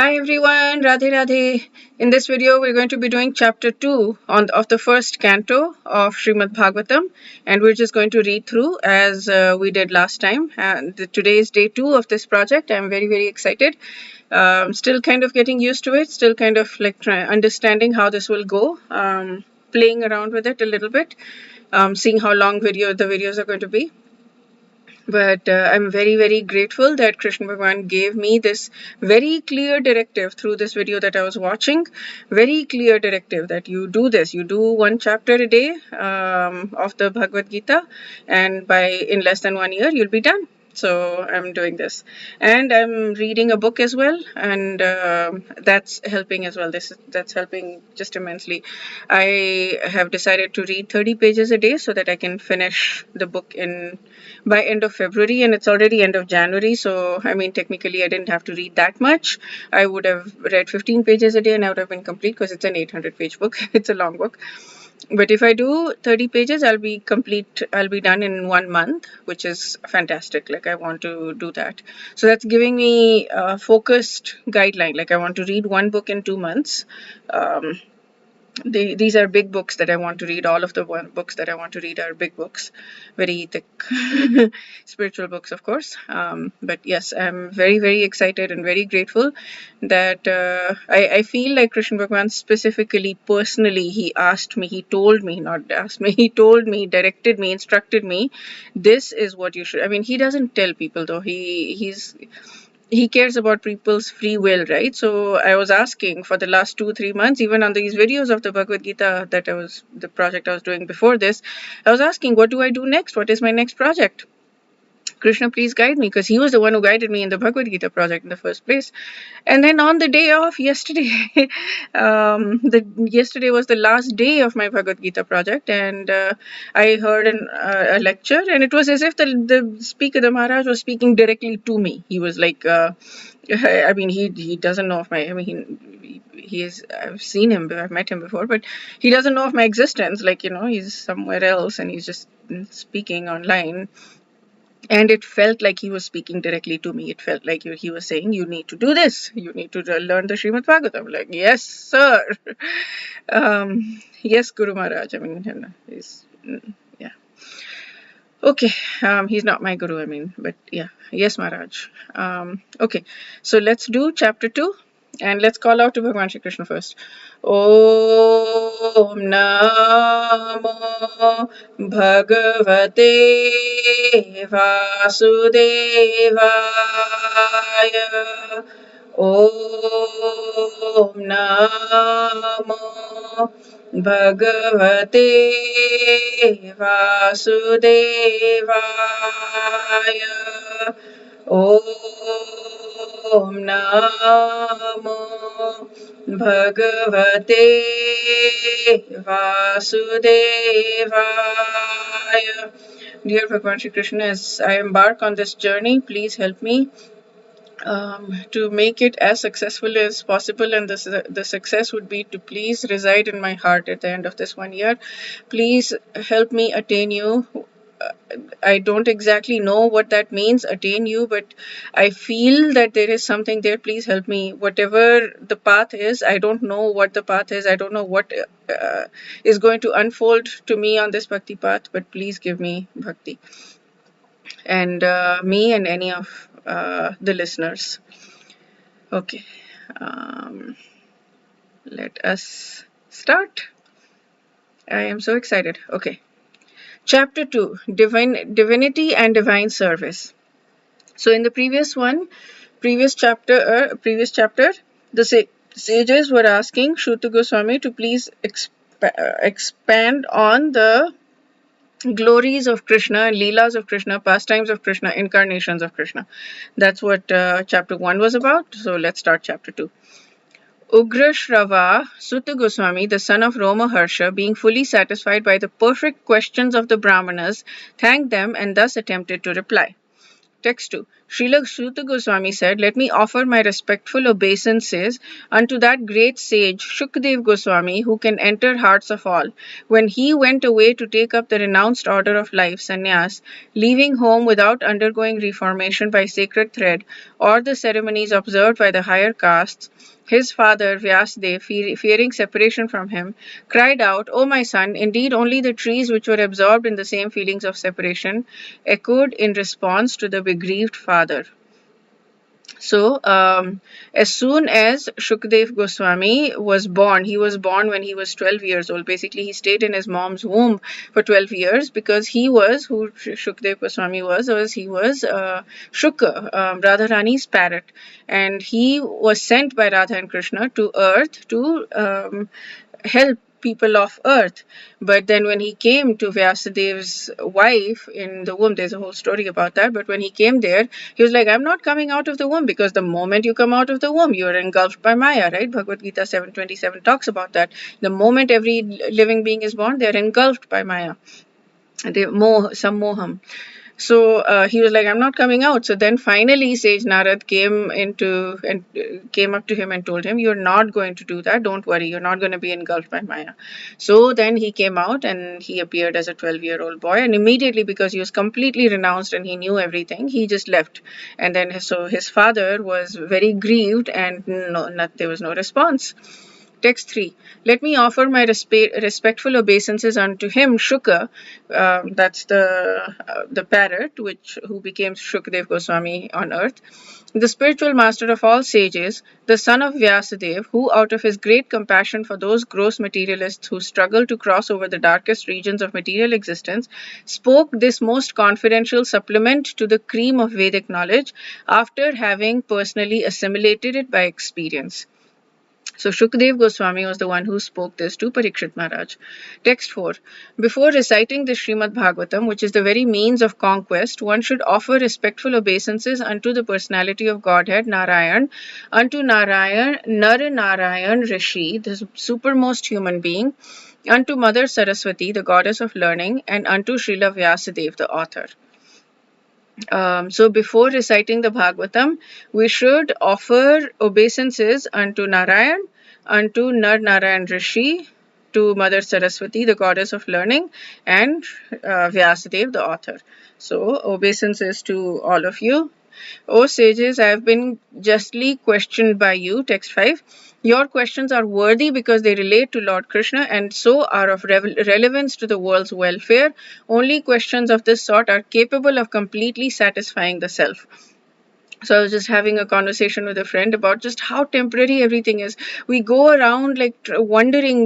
Hi everyone, Radhe Radhe. In this video, we're going to be doing chapter 2 of the first canto of Srimad Bhagavatam, and we're just going to read through as we did last time. And today is day 2 of this project. I'm very, very excited. Still kind of getting used to it, still kind of like understanding how this will go, playing around with it a little bit, seeing how long the videos are going to be. But I'm very, very grateful that Krishna Bhagwan gave me this very clear directive through this video that I was watching. Very clear directive that you do this. You do one chapter a day of the Bhagavad Gita, and in less than 1 year, you'll be done. So I'm doing this, and I'm reading a book as well, and that's helping as well. That's helping just immensely. I have decided to read 30 pages a day so that I can finish the book by end of February, and it's already end of January. So I mean, technically, I didn't have to read that much. I would have read 15 pages a day, and I would have been complete because it's an 800-page book. It's a long book. But if I do 30 pages, I'll be complete. I'll be done in 1 month, which is fantastic. Like I want to do that. So that's giving me a focused guideline. Like I want to read one book in 2 months. Um, these are big books that I want to read. All of the books that I want to read are big books, very thick spiritual books, of course. But yes, I'm very, very excited and very grateful that I feel like Krishna Bhagwan specifically, personally, he asked me, he told me, not asked me, he told me, directed me, instructed me, this is what you should. I mean, he doesn't tell people though. He cares about people's free will, right? So I was asking for the last 2-3 months, even on these videos of the Bhagavad Gita the project I was doing before this, I was asking, what do I do next? What is my next project? Krishna, please guide me, because he was the one who guided me in the Bhagavad Gita project in the first place. And then on the day of yesterday, yesterday was the last day of my Bhagavad Gita project, and I heard a lecture, and it was as if the speaker, the Maharaj, was speaking directly to me. He was like, I mean, he doesn't know of my, I mean, he is, I've seen him, I've met him before, but he doesn't know of my existence. Like, he's somewhere else, and he's just speaking online. And it felt like he was speaking directly to me. It felt like he was saying, you need to do this. You need to learn the Srimad Bhagavatam. Like, yes, sir. Yes, Guru Maharaj. I mean, yeah. Okay. He's not my Guru, I mean, but yeah. Yes, Maharaj. Okay. So let's do chapter 2. And let's call out to Bhagwan Shri Krishna first. Om Namo Bhagavate Vasudevaya. Om Namo Bhagavate Vasudevaya. Om Namo Bhagavate Vasudevaya. Dear Bhagwan Shri Krishna, as I embark on this journey, please help me to make it as successful as possible, and the success would be to please reside in my heart at the end of this 1 year. Please help me attain you. I don't exactly know what that means, attain you, but I feel that there is something there. Please help me. Whatever the path is, I don't know what the path is. I don't know what is going to unfold to me on this bhakti path, but please give me bhakti. And me and any of the listeners. Okay. Let us start. I am so excited. Okay. Chapter 2, Divinity and Divine Service. So in the previous chapter, the sages were asking Shruta Goswami to please expand on the glories of Krishna, Leelas of Krishna, pastimes of Krishna, incarnations of Krishna. That's what chapter 1 was about. So let's start chapter 2. Ugra Shrava Sutta Goswami, the son of Romaharsha, being fully satisfied by the perfect questions of the Brahmanas, thanked them and thus attempted to reply. Text 2. Srila Shuta Goswami said, "Let me offer my respectful obeisances unto that great sage Shukdev Goswami, who can enter hearts of all. When he went away to take up the renounced order of life, sannyas, leaving home without undergoing reformation by sacred thread or the ceremonies observed by the higher castes, his father, Vyasadeva, fearing separation from him, cried out, 'O my son, indeed only the trees which were absorbed in the same feelings of separation echoed in response to the bereaved father.'" So, as soon as Shukdev Goswami was born, he was born when he was 12 years old. Basically, he stayed in his mom's womb for 12 years because he was, who Shukdev Goswami was he was Shuka, Radharani's parrot. And he was sent by Radha and Krishna to earth to help people of earth. But then when he came to Vyasadev's wife in the womb, there's a whole story about that, but when he came there, he was like, "I'm not coming out of the womb," because the moment you come out of the womb, you're engulfed by Maya, right? Bhagavad Gita 7:27 talks about that. The moment every living being is born, they're engulfed by Maya. They some moham. So he was like, "I'm not coming out." So then finally Sage Narad came up to him and told him, "You're not going to do that. Don't worry. You're not going to be engulfed by Maya." So then he came out and he appeared as a 12-year-old boy. And immediately, because he was completely renounced and he knew everything, he just left. And then so his father was very grieved and there was no response. Text 3. "Let me offer my respectful obeisances unto him, Shuka," that's the parrot who became Shukdev Goswami on earth, "the spiritual master of all sages, the son of Vyasadeva, who out of his great compassion for those gross materialists who struggle to cross over the darkest regions of material existence, spoke this most confidential supplement to the cream of Vedic knowledge after having personally assimilated it by experience." So Shukdev Goswami was the one who spoke this to Parikshit Maharaj. Text 4. "Before reciting the Srimad Bhagavatam, which is the very means of conquest, one should offer respectful obeisances unto the personality of Godhead, Narayan, unto Narayan, Nar Narayan Rishi, the supermost human being, unto Mother Saraswati, the goddess of learning, and unto Srila Vyasadeva, the author." So before reciting the Bhagavatam, we should offer obeisances unto Narayan, unto Nar Narayan Rishi, to Mother Saraswati, the goddess of learning, and Vyasadeva, the author. So obeisances to all of you. "O sages, I have been justly questioned by you." Text 5. "Your questions are worthy because they relate to Lord Krishna and so are of relevance to the world's welfare. Only questions of this sort are capable of completely satisfying the self." So I was just having a conversation with a friend about just how temporary everything is. We go around like wondering,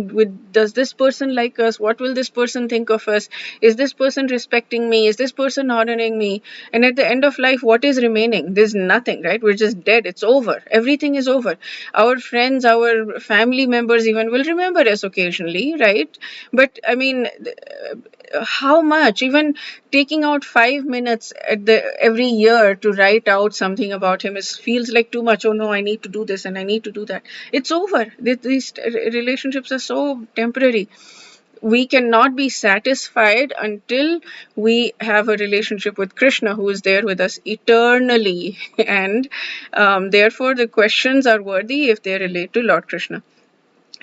does this person like us? What will this person think of us? Is this person respecting me? Is this person honoring me? And at the end of life, what is remaining? There's nothing, right? We're just dead. It's over. Everything is over. Our friends, our family members even will remember us occasionally, right? But I mean, how much? Even taking out 5 minutes every year to write out something about him feels like too much. Oh no, I need to do this and I need to do that. It's over. These relationships are so temporary. We cannot be satisfied until we have a relationship with Krishna, who is there with us eternally. And therefore, the questions are worthy if they relate to Lord Krishna.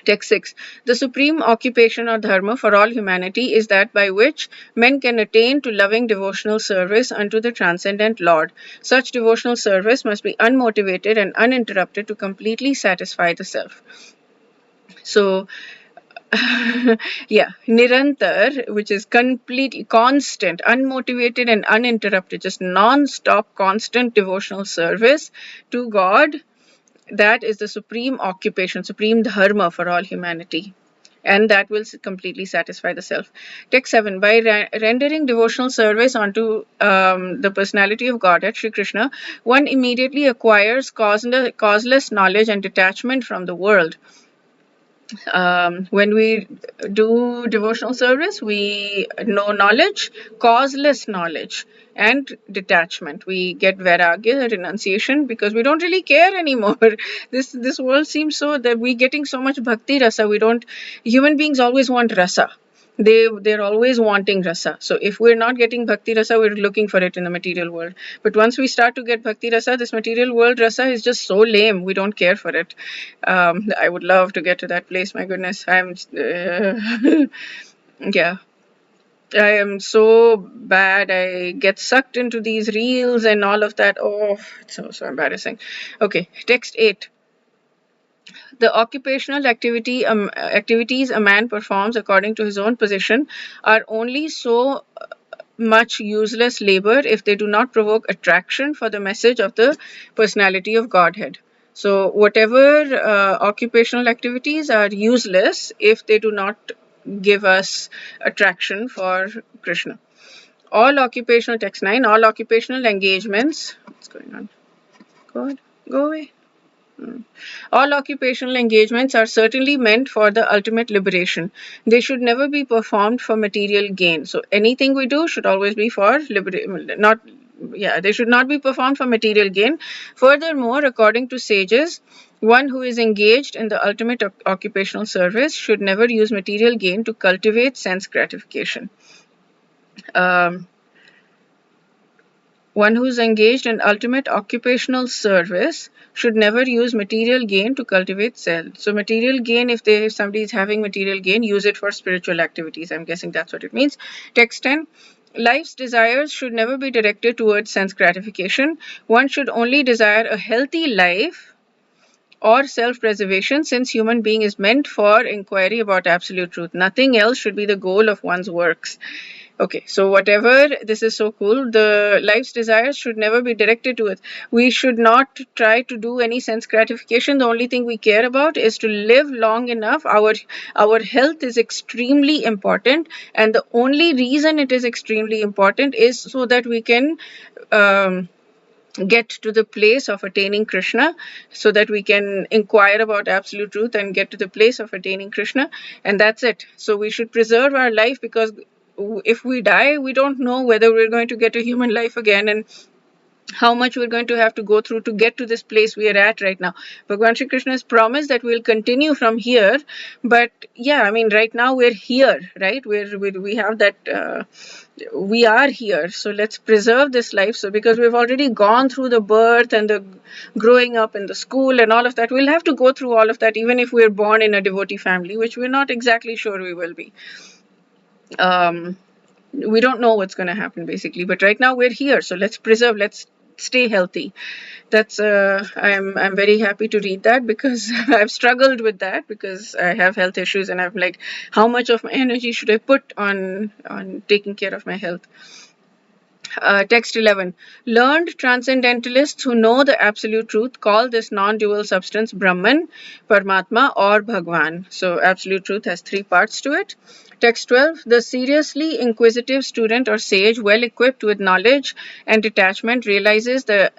Text 6. "The supreme occupation or dharma for all humanity is that by which men can attain to loving devotional service unto the transcendent Lord. Such devotional service must be unmotivated and uninterrupted to completely satisfy the self." So, yeah, Nirantar, which is completely constant, unmotivated and uninterrupted, just non-stop constant devotional service to God, that is the supreme occupation, supreme dharma for all humanity. And that will completely satisfy the self. Text 7. "By rendering devotional service unto the personality of Godhead, Sri Krishna, one immediately acquires causeless knowledge and detachment from the world." When we do devotional service, we know knowledge, causeless knowledge, and detachment. We get vairagya, renunciation, because we don't really care anymore. This world seems so that we're getting so much bhakti rasa. Human beings always want rasa. they're always wanting rasa. So if we're not getting bhakti rasa, we're looking for it in the material world. But once we start to get bhakti rasa, this material world rasa is just so lame. We don't care for it. I would love to get to that place. My goodness, yeah. I am so bad. I get sucked into these reels and all of that. Oh, it's so embarrassing. Okay, text 8. The occupational activities a man performs according to his own position are only so much useless labor if they do not provoke attraction for the message of the personality of Godhead. So, whatever occupational activities are useless if they do not give us attraction for Krishna. All occupational, text 9, all occupational engagements. What's going on? God, go away. All occupational engagements are certainly meant for the ultimate liberation. They should never be performed for material gain. So anything we do should always be for liberation, they should not be performed for material gain. Furthermore, according to sages, one who is engaged in the ultimate occupational service should never use material gain to cultivate sense gratification. One who is engaged in ultimate occupational service should never use material gain to cultivate self. So material gain, if somebody is having material gain, use it for spiritual activities. I'm guessing that's what it means. Text 10. Life's desires should never be directed towards sense gratification. One should only desire a healthy life or self-preservation, since human being is meant for inquiry about absolute truth. Nothing else should be the goal of one's works. Okay, so whatever, this is so cool. The life's desires should never be directed to it. We should not try to do any sense gratification. The only thing we care about is to live long enough. Our health is extremely important, and the only reason it is extremely important is so that we can get to the place of attaining Krishna, so that we can inquire about absolute truth and get to the place of attaining Krishna, and that's it. So we should preserve our life, because if we die, we don't know whether we're going to get a human life again, and how much we're going to have to go through to get to this place we are at right now. Bhagavan Shri Krishna has promised that we'll continue from here, but yeah, I mean, right now we're here, right? We have that, we are here, so let's preserve this life. So because we've already gone through the birth and the growing up in the school and all of that, we'll have to go through all of that, even if we're born in a devotee family, which we're not exactly sure we will be. We don't know what's going to happen, basically, but right now we're here, so let's preserve, let's stay healthy. That's I'm very happy to read that, because I've struggled with that, because I have health issues, and I'm like, how much of my energy should I put on taking care of my health? Text 11. Learned transcendentalists who know the absolute truth call this non-dual substance Brahman, Paramatma, or Bhagwan. So absolute truth has 3 parts to it. Text 12. The seriously inquisitive student or sage, well equipped with knowledge and detachment, realizes that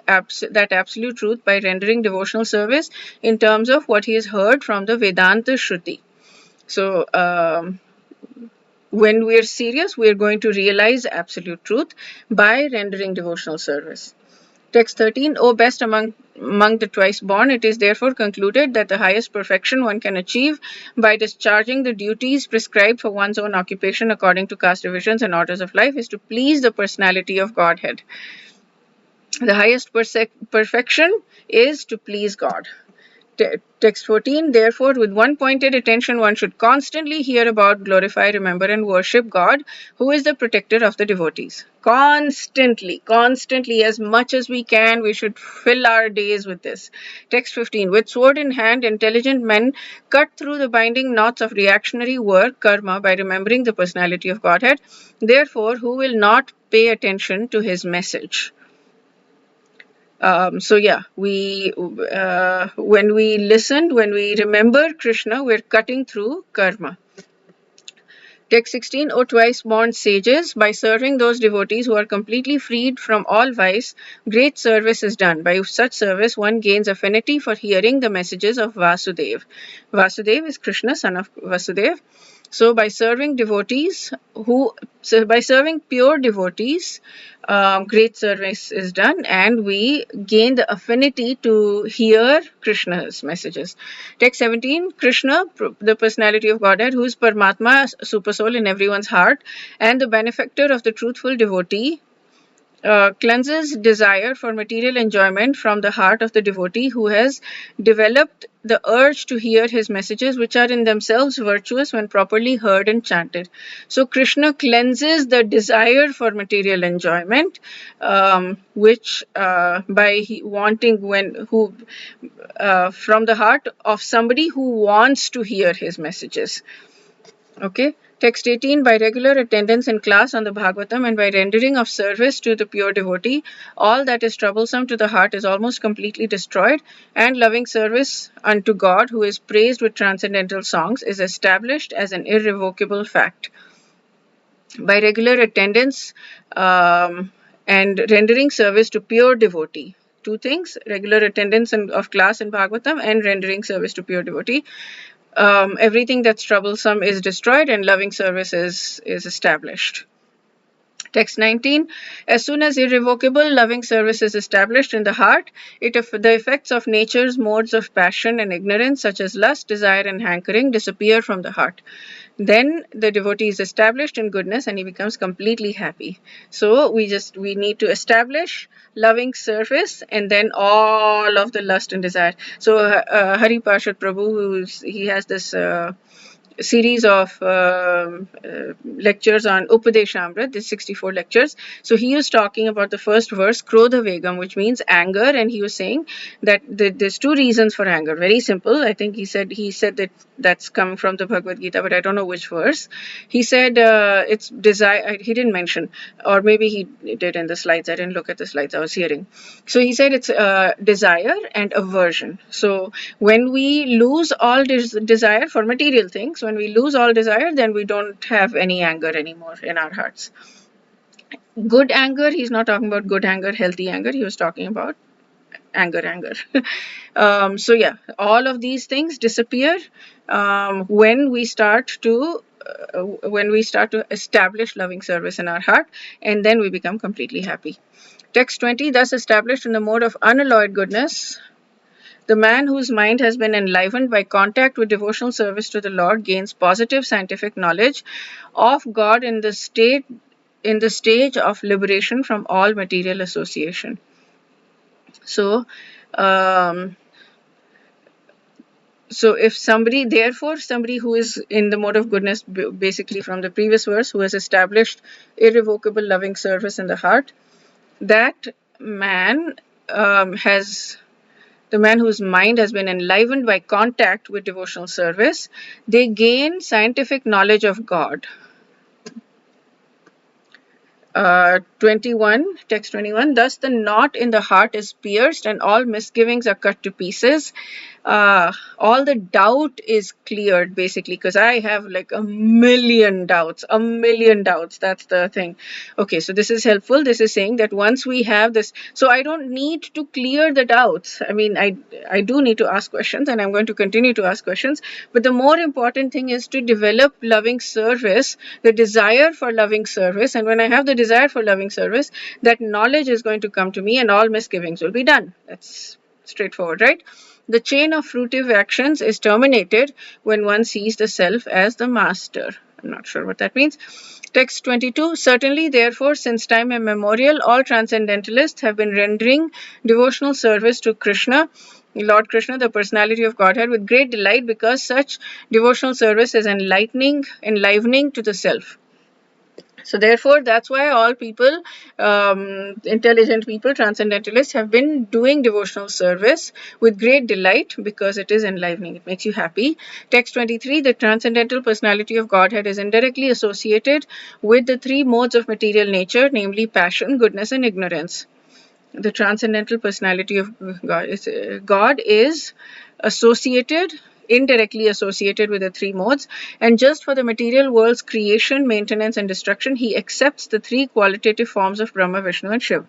absolute truth by rendering devotional service in terms of what he has heard from the Vedanta Shruti. So when we are serious, we are going to realize absolute truth by rendering devotional service. Text 13. O best among the twice born, it is therefore concluded that the highest perfection one can achieve by discharging the duties prescribed for one's own occupation according to caste divisions and orders of life is to please the personality of Godhead. The highest perfection is to please God. Text 14. Therefore, with one pointed attention, one should constantly hear about, glorify, remember, and worship God, who is the protector of the devotees. Constantly, as much as we can, we should fill our days with this. Text 15. With sword in hand, intelligent men cut through the binding knots of reactionary work, karma, by remembering the personality of Godhead. Therefore, who will not pay attention to his message? So yeah, when we listen, when we remember Krishna, we're cutting through karma. Text 16. O twice born sages, by serving those devotees who are completely freed from all vice, great service is done. By such service, one gains affinity for hearing the messages of Vasudev. Vasudev is Krishna, son of Vasudeva. So by serving pure devotees, great service is done, and we gain the affinity to hear Krishna's messages. Text 17, Krishna, the personality of Godhead, who is Paramatma, supersoul in everyone's heart, and the benefactor of the truthful devotee, cleanses desire for material enjoyment from the heart of the devotee who has developed the urge to hear his messages, which are in themselves virtuous when properly heard and chanted. So Krishna cleanses the desire for material enjoyment, which by wanting from the heart of somebody who wants to hear his messages. Okay. Text 18, by regular attendance in class on the Bhagavatam and by rendering of service to the pure devotee, all that is troublesome to the heart is almost completely destroyed, and loving service unto God, who is praised with transcendental songs, is established as an irrevocable fact. By regular attendance and rendering service to pure devotee. Two things: regular attendance of class in Bhagavatam and rendering service to pure devotee. Everything that's troublesome is destroyed and loving service is established. Text 19, as soon as irrevocable loving service is established in the heart, the effects of nature's modes of passion and ignorance, such as lust, desire, and hankering, disappear from the heart. Then the devotee is established in goodness and he becomes completely happy. So we need to establish loving service and then all of the lust and desire. So Hari Parshad Prabhu, he has this series of lectures on Upadeshamrit, this 64 lectures. So he was talking about the first verse, Krodha Vegam, which means anger, and he was saying that there's two reasons for anger. Very simple. I think he said that that's coming from the Bhagavad Gita, but I don't know which verse. He said it's desire. He didn't mention, or maybe he did in the slides. I didn't look at the slides. I was hearing. So he said it's desire and aversion. So when we lose all desire for material things, when we lose all desire, then we don't have any anger anymore in our hearts. Good anger, he's not talking about good anger, healthy anger. He was talking about anger. So yeah, all of these things disappear when we start to establish loving service in our heart, and then we become completely happy. Text 20, thus established in the mode of unalloyed goodness, the man whose mind has been enlivened by contact with devotional service to the Lord gains positive scientific knowledge of God in the stage of liberation from all material association. So if somebody who is in the mode of goodness, basically from the previous verse, who has established irrevocable loving service in the heart, that man the man whose mind has been enlivened by contact with devotional service, they gain scientific knowledge of God. 21, text 21, thus the knot in the heart is pierced and all misgivings are cut to pieces. All the doubt is cleared, basically, because I have like a million doubts. That's the thing. Okay, so this is helpful. This is saying that once we have this, so I don't need to clear the doubts. I mean, I do need to ask questions, and I'm going to continue to ask questions. But the more important thing is to develop loving service, the desire for loving service. And when I have the desire for loving service, that knowledge is going to come to me and all misgivings will be done. That's straightforward, right? The chain of fruitive actions is terminated when one sees the self as the master. I'm not sure what that means. Text 22, certainly, therefore, since time immemorial, all transcendentalists have been rendering devotional service to Krishna, Lord Krishna, the personality of Godhead, with great delight, because such devotional service is enlivening to the self. So therefore, that's why all people, intelligent people, transcendentalists, have been doing devotional service with great delight, because it is enlivening. It makes you happy. Text 23, the transcendental personality of Godhead is indirectly associated with the three modes of material nature, namely passion, goodness, and ignorance. The transcendental personality of God is associated indirectly associated with the three modes, and just for the material world's creation, maintenance, and destruction, he accepts the three qualitative forms of Brahma, Vishnu, and Shiva.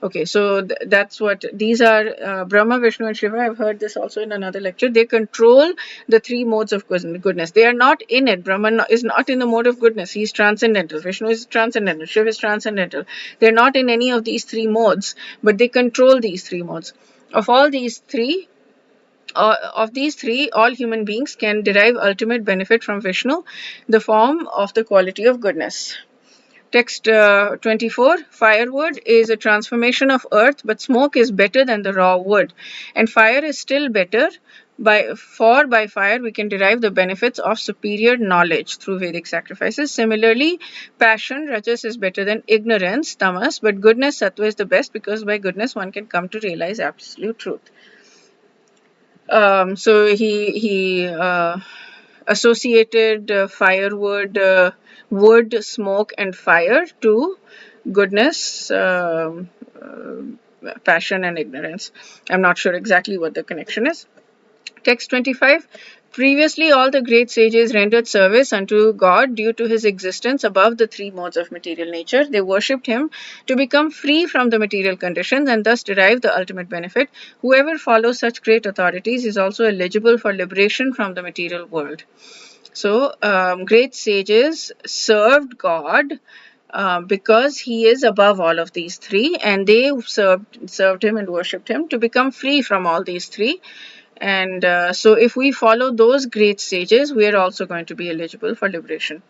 Okay, so that's what these are. Brahma, Vishnu, and Shiva. I've heard this also in another lecture. They control the three modes of goodness. They are not in it. Brahma is not in the mode of goodness. He's transcendental. Vishnu is transcendental. Shiva is transcendental. They're not in any of these three modes, but they control these three modes. Of these three, all human beings can derive ultimate benefit from Vishnu, the form of the quality of goodness. Text 24, firewood is a transformation of earth, but smoke is better than the raw wood. And fire is still better, by fire we can derive the benefits of superior knowledge through Vedic sacrifices. Similarly, passion, rajas, is better than ignorance, tamas, but goodness, sattva, is the best because by goodness one can come to realize absolute truth. So he associated firewood, wood, smoke, and fire to goodness, passion, and ignorance. I'm not sure exactly what the connection is. Text 25. Previously, all the great sages rendered service unto God due to his existence above the three modes of material nature. They worshipped him to become free from the material conditions and thus derive the ultimate benefit. Whoever follows such great authorities is also eligible for liberation from the material world. So, great sages served God because he is above all of these three, and they served him and worshipped him to become free from all these three. And so if we follow those great sages, we are also going to be eligible for liberation.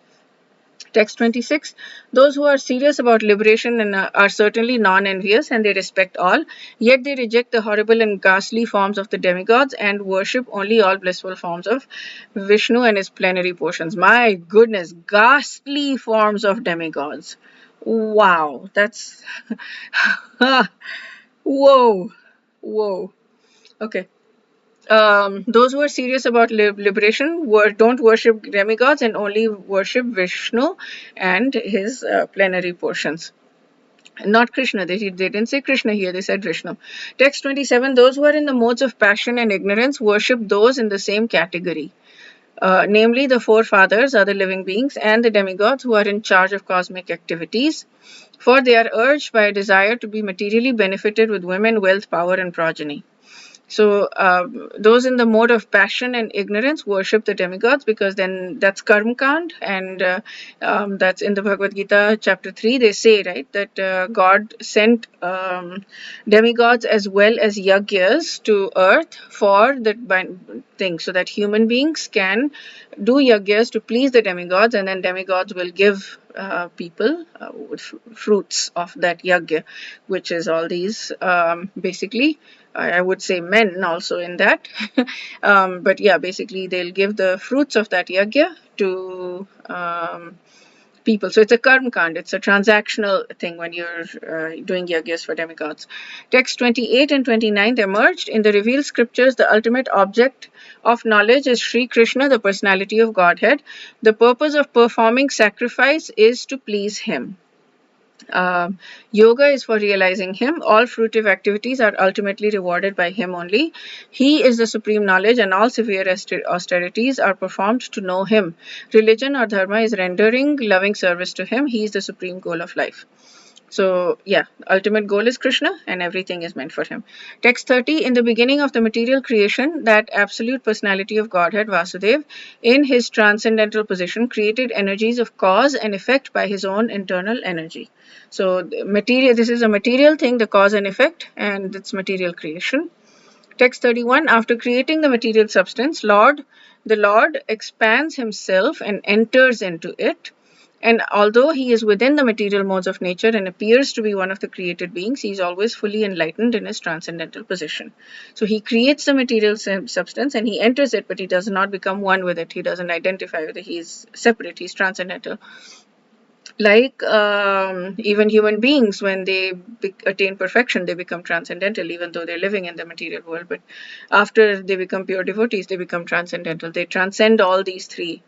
Text 26. Those who are serious about liberation and are certainly non-envious, and they respect all, yet they reject the horrible and ghastly forms of the demigods and worship only all blissful forms of Vishnu and his plenary portions. My goodness, ghastly forms of demigods. Wow, that's whoa, whoa. Okay. Those who are serious about liberation don't worship demigods and only worship Vishnu and his plenary portions. Not Krishna. They didn't say Krishna here, they said Vishnu. Text 27. Those who are in the modes of passion and ignorance worship those in the same category. Namely, the forefathers, other living beings, and the demigods who are in charge of cosmic activities. For they are urged by a desire to be materially benefited with women, wealth, power, and progeny. So those in the mode of passion and ignorance worship the demigods, because then that's karma kand, and that's in the Bhagavad Gita chapter 3. They say, right, that God sent demigods as well as yagyas to earth for that thing, so that human beings can do yagyas to please the demigods, and then demigods will give people fruits of that yagya, which is all these basically, I would say men also in that. But yeah, basically they'll give the fruits of that yagya to people. So it's a karma kand, it's a transactional thing when you're doing yagyas for demigods. Text 28 and 29, they're merged. In the revealed scriptures, the ultimate object of knowledge is Sri Krishna, the personality of Godhead. The purpose of performing sacrifice is to please him. Yoga is for realizing him. All fruitive activities are ultimately rewarded by him only. He is the supreme knowledge, and all severe austerities are performed to know him. Religion or dharma is rendering loving service to him. He is the supreme goal of life. So yeah, ultimate goal is Krishna, and everything is meant for him. Text 30. In the beginning of the material creation, that absolute personality of Godhead, Vasudev, in his transcendental position, created energies of cause and effect by his own internal energy. So this is a material thing, the cause and effect, and it's material creation. Text 31. After creating the material substance, the Lord expands himself and enters into it. And although he is within the material modes of nature and appears to be one of the created beings, he is always fully enlightened in his transcendental position. So he creates the material substance and he enters it, but he does not become one with it. He doesn't identify with it. He is separate. He's transcendental. Like even human beings, when they attain perfection, they become transcendental, even though they're living in the material world. But after they become pure devotees, they become transcendental. They transcend all these three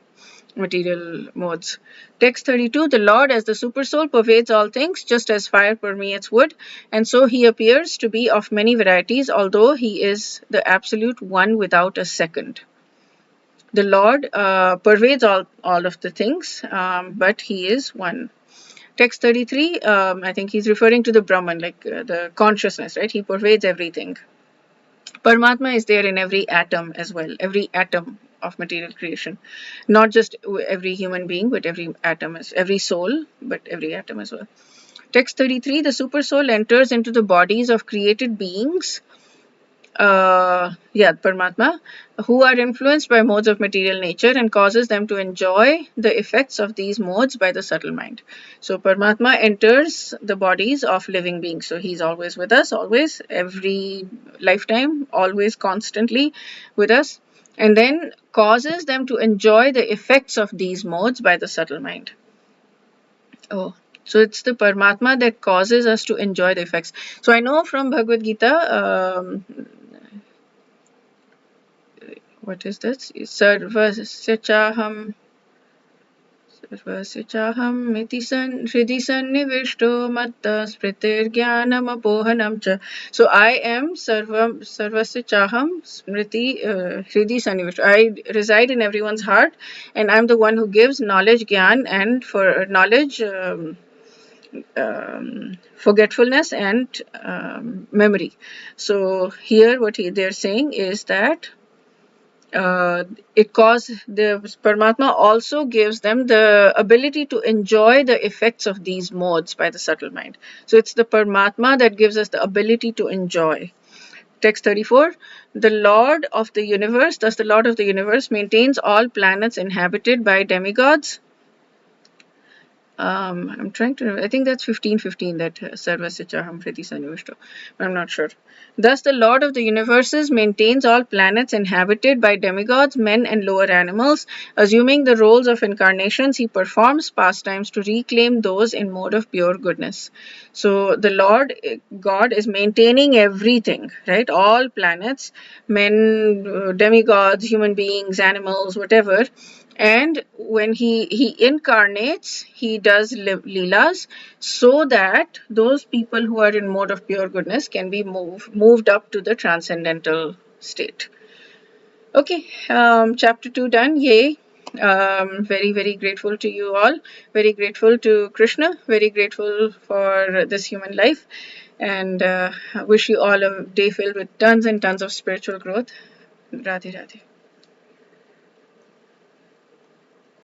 material modes. Text 32. The Lord as the supersoul pervades all things, just as fire permeates wood, and so he appears to be of many varieties, although he is the absolute one without a second. The Lord pervades all of the things, but He is one. Text 33, I think he's referring to the Brahman, like the consciousness, right? He pervades everything. Paramatma is there in every atom as well, every atom of material creation. Not just every human being, but every atom, every soul, but every atom as well. Text 33, the super soul enters into the bodies of created beings, Paramatma, who are influenced by modes of material nature and causes them to enjoy the effects of these modes by the subtle mind. So Paramatma enters the bodies of living beings. So he's always with us, always, every lifetime, always, constantly with us, and then causes them to enjoy the effects of these modes by the subtle mind. Oh, so it's the Paramatma that causes us to enjoy the effects. So I know from Bhagavad Gita, what is this? Sarvasya chaham iti hridhi sannivishto matta smritirjnanamohanam cha. So I am sarvasya chaham smriti hridhi sannivishto. I reside in everyone's heart, and I'm the one who gives knowledge, gyan, and for knowledge, forgetfulness, and memory. So here what they're saying is that the Paramatma also gives them the ability to enjoy the effects of these modes by the subtle mind. So it's the Paramatma that gives us the ability to enjoy. Text 34, the Lord of the universe, thus the Lord of the universe maintains all planets inhabited by demigods. I'm trying to remember. I think that's 15:15 that Sarvasya Chaham Priti Sanivishto. I'm not sure. Thus, the Lord of the universes maintains all planets inhabited by demigods, men, and lower animals. Assuming the roles of incarnations, he performs pastimes to reclaim those in mode of pure goodness. So, the Lord God is maintaining everything, right? All planets, men, demigods, human beings, animals, whatever. And when he incarnates, he does leelas so that those people who are in mode of pure goodness can be moved up to the transcendental state. Okay, chapter 2 done. Yay. Very, very grateful to you all. Very grateful to Krishna. Very grateful for this human life. And wish you all a day filled with tons and tons of spiritual growth. Radhe Radhe.